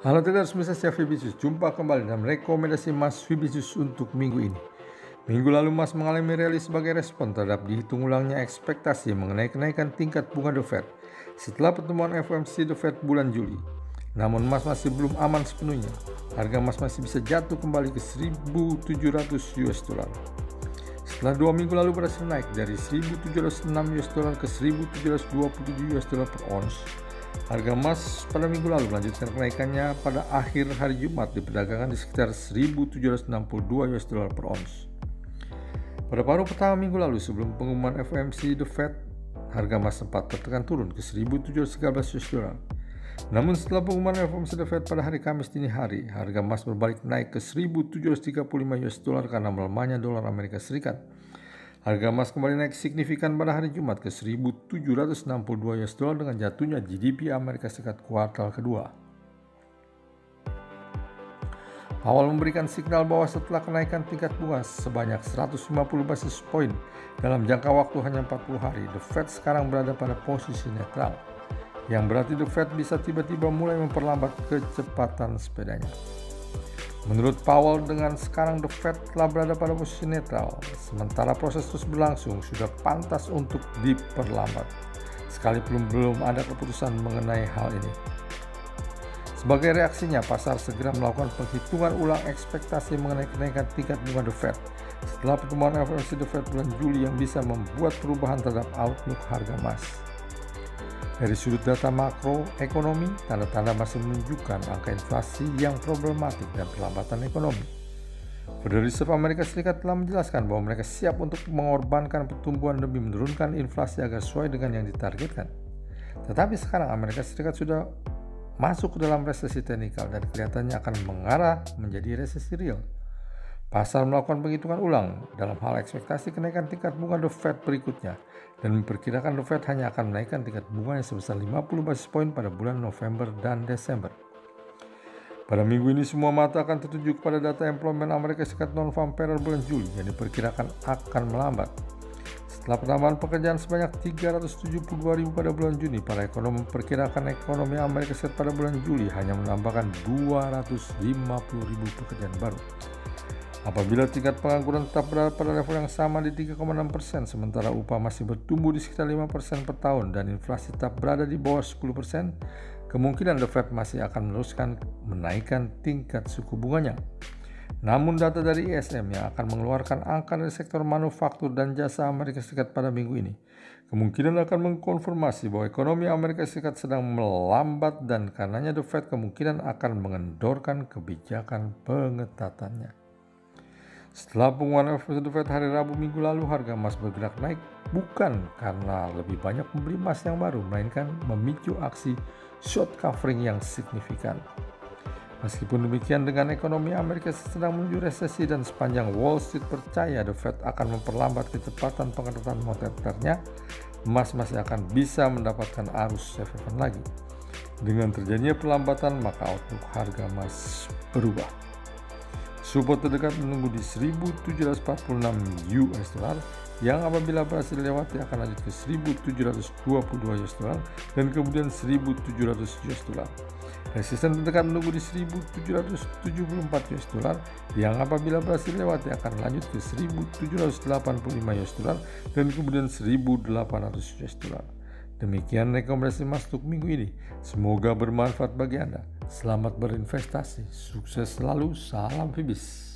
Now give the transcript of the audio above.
Halo traders, saya Fibisius. Jumpa kembali dalam rekomendasi Mas Fibisius untuk minggu ini. Minggu lalu Mas mengalami rally sebagai respon terhadap dihitung ulangnya ekspektasi mengenai kenaikan tingkat bunga The Fed setelah pertemuan FOMC The Fed bulan Juli. Namun Mas masih belum aman sepenuhnya. Harga Mas masih bisa jatuh kembali ke 1.700 US dollar. Setelah 2 minggu lalu berhasil naik dari 1.706 US dollar ke 1.727 US dollar per ons, harga emas pada minggu lalu melanjutkan kenaikannya pada akhir hari Jumat diperdagangkan di sekitar 1.762 US dollar per ons. Pada paruh pertama minggu lalu sebelum pengumuman FOMC The Fed, harga emas sempat tertekan turun ke 1.713 US dollar. Namun setelah pengumuman FOMC The Fed pada hari Kamis dini hari, harga emas berbalik naik ke 1.735 US dollar karena melemahnya dolar Amerika Serikat. Harga emas kembali naik signifikan pada hari Jumat ke 1.762 US dollar dengan jatuhnya GDP Amerika Serikat kuartal kedua. Powell memberikan signal bahwa setelah kenaikan tingkat bunga sebanyak 150 basis point dalam jangka waktu hanya 40 hari, The Fed sekarang berada pada posisi netral, yang berarti The Fed bisa tiba-tiba mulai memperlambat kecepatan sepedanya. Menurut Powell, dengan sekarang The Fed telah berada pada posisi netral, sementara proses terus berlangsung sudah pantas untuk diperlambat, sekalipun belum ada keputusan mengenai hal ini. Sebagai reaksinya, pasar segera melakukan penghitungan ulang ekspektasi mengenai kenaikan tingkat bunga The Fed setelah pertemuan FOMC The Fed bulan Juli yang bisa membuat perubahan terhadap outlook harga emas. Dari sudut data makroekonomi, tanda-tanda masih menunjukkan angka inflasi yang problematik dan perlambatan ekonomi. Federal Reserve Amerika Serikat telah menjelaskan bahwa mereka siap untuk mengorbankan pertumbuhan demi menurunkan inflasi agar sesuai dengan yang ditargetkan. Tetapi sekarang Amerika Serikat sudah masuk ke dalam resesi teknikal dan kelihatannya akan mengarah menjadi resesi real. Pasar melakukan penghitungan ulang dalam hal ekspektasi kenaikan tingkat bunga The Fed berikutnya dan memperkirakan The Fed hanya akan menaikkan tingkat bunganya sebesar 50 basis point pada bulan November dan Desember. Pada minggu ini semua mata akan tertuju kepada data employment Amerika Serikat non-farm payroll bulan Juli yang diperkirakan akan melambat. Setelah penambahan pekerjaan sebanyak 372.000 pada bulan Juni, para ekonom memperkirakan ekonomi Amerika Serikat pada bulan Juli hanya menambahkan 250.000 pekerjaan baru. Apabila tingkat pengangguran tetap berada pada level yang sama di 3,6%, sementara upah masih bertumbuh di sekitar 5% per tahun dan inflasi tetap berada di bawah 10%, kemungkinan The Fed masih akan meneruskan menaikkan tingkat suku bunganya. Namun data dari ISM yang akan mengeluarkan angka dari sektor manufaktur dan jasa Amerika Serikat pada minggu ini kemungkinan akan mengkonfirmasi bahwa ekonomi Amerika Serikat sedang melambat dan karenanya The Fed kemungkinan akan mengendorkan kebijakan pengetatannya. Setelah pengumuman FOMC The Fed hari Rabu minggu lalu, harga emas bergerak naik bukan karena lebih banyak pembeli emas yang baru, melainkan memicu aksi short covering yang signifikan. Meskipun demikian, dengan ekonomi Amerika sedang menuju resesi dan sepanjang Wall Street percaya The Fed akan memperlambat kecepatan pengetatan moneternya, emas masih akan bisa mendapatkan arus safe haven lagi. Dengan terjadinya perlambatan, maka outlook harga emas berubah. Support terdekat menunggu di 1.746 US dollar yang apabila berhasil dilewati akan lanjut ke 1.722 US dollar dan kemudian 1.700 US dollar. Resisten terdekat menunggu di 1.774 US dollar yang apabila berhasil dilewati akan lanjut ke 1.785 US dollar dan kemudian 1.800 US dollar. Demikian rekomendasi emas untuk minggu ini. Semoga bermanfaat bagi Anda. Selamat berinvestasi, sukses selalu, salam Fibis.